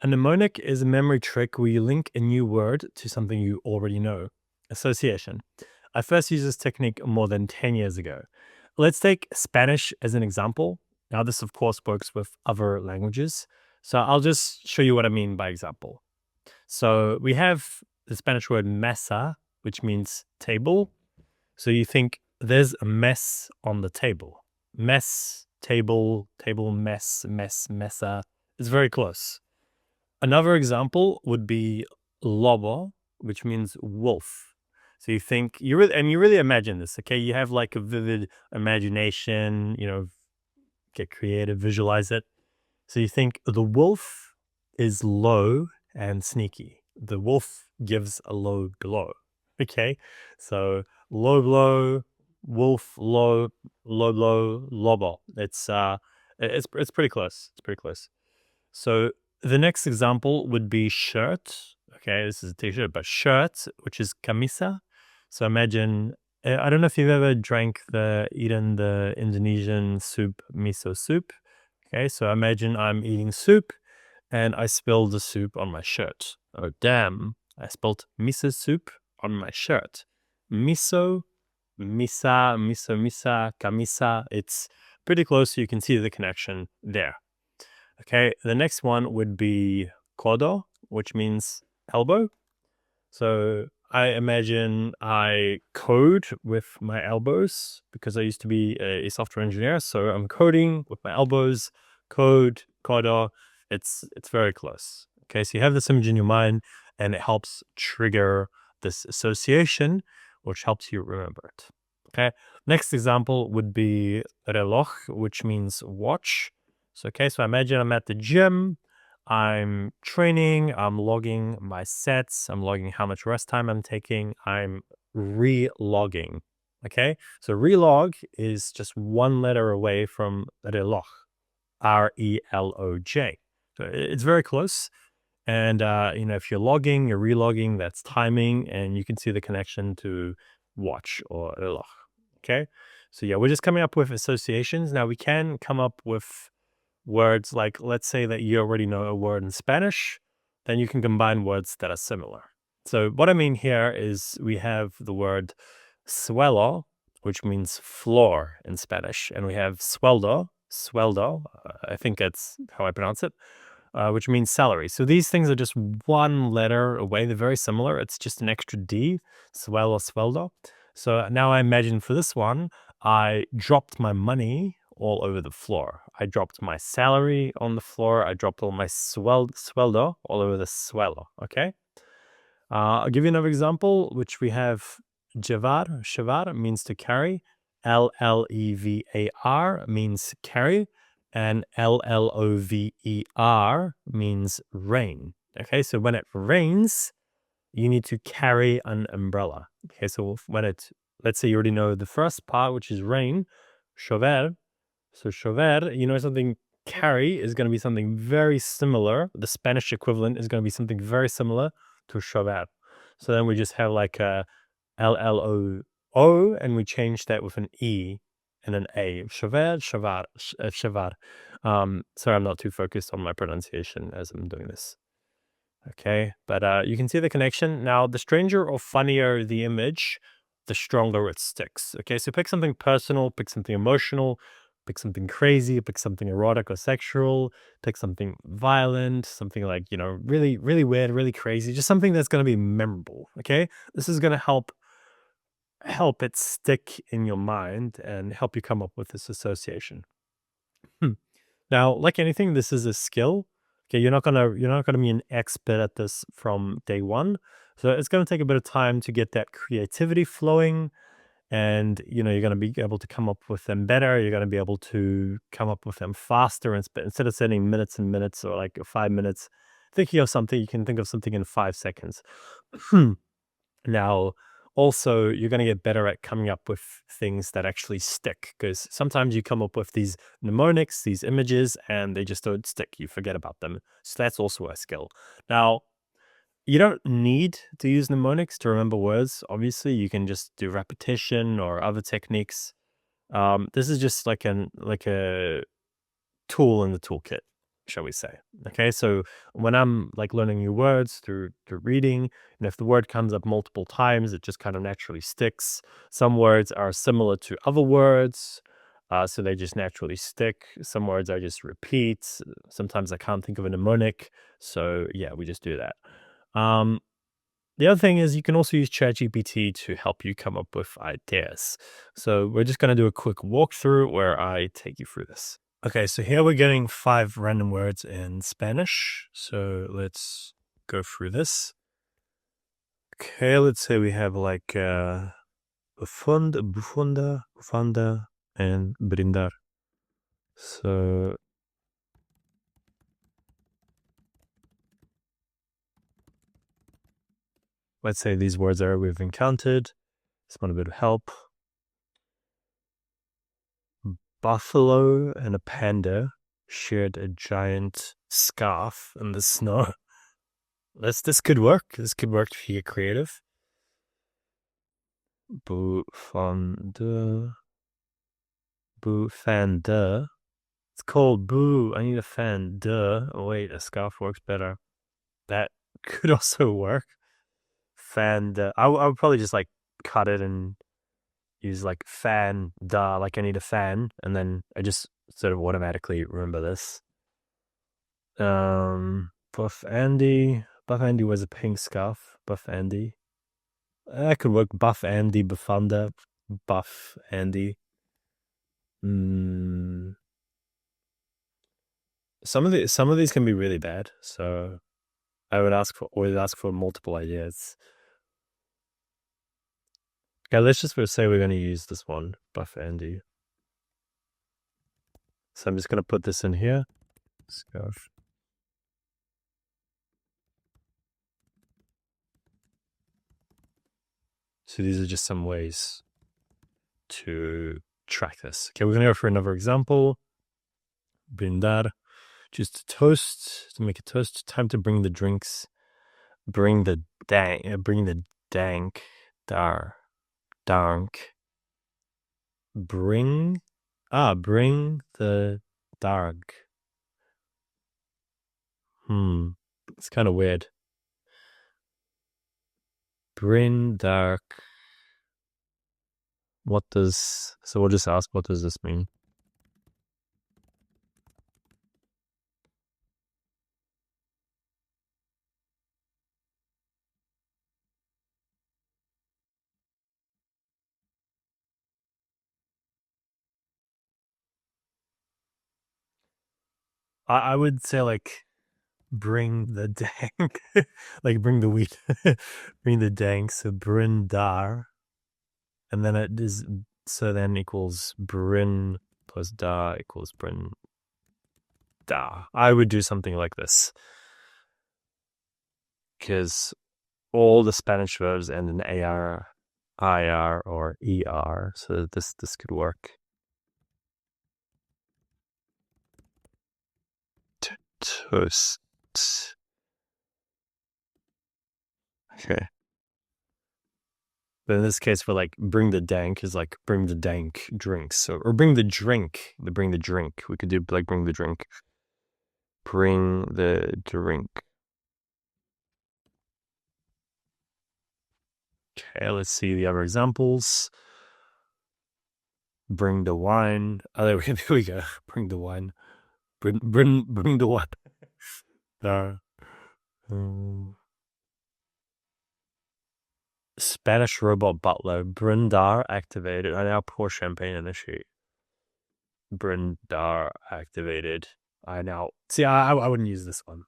A mnemonic is a memory trick where you link a new word to something you already know. Association. I first used this technique more than 10 years ago. Let's take Spanish as an example. Now, this, of course, works with other languages. So I'll just show you what I mean by example. So we have the Spanish word mesa, which means table. So you think there's a mess on the table. Mess, table, table, mess, mesa. It's very close. Another example would be Lobo, which means wolf. So you think you really imagine this, okay? You have like a vivid imagination, get creative, visualize it. So you think the wolf is low and sneaky. The wolf gives a low glow. Okay, so low blow, wolf low, low lobo. It's pretty close. It's pretty close. So the next example would be shirt. Okay, this is a t-shirt, but shirt, which is camisa. So imagine, I don't know if you've ever eaten the Indonesian soup, miso soup. Okay, so imagine I'm eating soup and I spilled the soup on my shirt. Oh, damn, I spilled miso soup on my shirt. Miso, misa, camisa. It's pretty close, so you can see the connection there. Okay, the next one would be Codo, which means elbow. So I imagine I code with my elbows because I used to be a software engineer. So I'm coding with my elbows, code, Codo. It's very close. Okay, so you have this image in your mind and it helps trigger this association, which helps you remember it. Okay, next example would be reloj, which means watch. So, okay, so imagine I'm at the gym, I'm training, I'm logging my sets, I'm logging how much rest time I'm taking, I'm re-logging. Okay, so relog is just one letter away from reloj, R-E-L-O-J. So it's very close. And, if you're logging, you're relogging, that's timing, and you can see the connection to watch or reloj. Okay, so yeah, we're just coming up with associations. Now we can come up with words like, let's say that you already know a word in Spanish, then you can combine words that are similar. So what I mean here is we have the word suelo, which means floor in Spanish, and we have sueldo, I think that's how I pronounce it, which means salary. So these things are just one letter away. They're very similar. It's just an extra D, sueldo. So now I imagine for this one, I dropped my money all over the floor. I dropped my salary on the floor. I dropped all my sueldo all over the suelo. Okay. I'll give you another example, which we have llevar means to carry. L-L-E-V-A-R means carry. And L-L-O-V-E-R means rain. Okay, so when it rains, you need to carry an umbrella. Okay, so let's say you already know the first part, which is rain, chover. So chover, something carry is going to be something very similar. The Spanish equivalent is going to be something very similar to chover. So then we just have like a L-L-O-O, and we change that with an E and an A. Chover. Sorry, I'm not too focused on my pronunciation as I'm doing this. Okay, but you can see the connection. Now, the stranger or funnier the image, the stronger it sticks. Okay, so pick something personal, pick something emotional, pick something crazy, pick something erotic or sexual, pick something violent, something like, really, really weird, really crazy, just something that's going to be memorable. Okay, this is going to help it stick in your mind and help you come up with this association. Now, like anything, this is a skill. Okay, you're not gonna be an expert at this from day one. So it's gonna take a bit of time to get that creativity flowing, and you're gonna be able to come up with them better. You're gonna be able to come up with them faster, and instead of spending minutes and minutes or like 5 minutes thinking of something, you can think of something in 5 seconds. Now, also, you're going to get better at coming up with things that actually stick, because sometimes you come up with these mnemonics, these images, and they just don't stick. You forget about them. So that's also a skill. Now, you don't need to use mnemonics to remember words. Obviously, you can just do repetition or other techniques. This is just like a tool in the toolkit. shall we say. Okay, so when I'm like learning new words through reading, and if the word comes up multiple times, it just kind of naturally sticks. Some words are similar to other words, so they just naturally stick. Some words I just repeat. Sometimes I can't think of a mnemonic, so yeah, we just do that. The other thing is you can also use ChatGPT to help you come up with ideas. So we're just going to do a quick walkthrough where I take you through this. Okay, so here we're getting 5 random words in Spanish. So let's go through this. Okay, let's say we have like bufanda, and brindar. So let's say these words are we've encountered. Just want a bit of help. Buffalo and a panda shared a giant scarf in the snow. This could work. This could work if you get creative. Bufanda. It's called boo. I need a fan. Duh. Oh, wait, a scarf works better. That could also work. Fan. I would probably just like cut it and use like fan. Duh. Like I need a fan, and then I just sort of automatically remember this. Buff Andy. Buff Andy wears a pink scarf. Buff Andy. That could work. Buff Andy. Bufanda. Buff Andy. Some of these can be really bad, so I would always ask for multiple ideas. Okay, let's just say we're going to use this one, Buff Andy. So I'm just going to put this in here. Scarf. So these are just some ways to track this. Okay, we're going to go for another example. Brindar. Just a toast, to make a toast. Time to bring the drinks. Bring the dank. Dank. Bring the dark. It's kind of weird. Bring dark. So we'll just ask, what does this mean? I would say like bring the dank, like bring the wheat, bring the dank. So brindar, and then it is then equals brin plus da equals brin da. I would do something like this because all the Spanish verbs end in ar, ir, or er. So this could work. Toast. Okay. But in this case, for like bring the dank is like bring the dank drinks. So, or bring the drink. Bring the drink. We could do like bring the drink. Bring the drink. Okay, let's see the other examples. Bring the wine. Oh, there we go. Bring the wine. Bring the wine. Spanish robot butler. Brindar activated. I now pour champagne initiate. Brindar activated. I now see. I wouldn't use this one.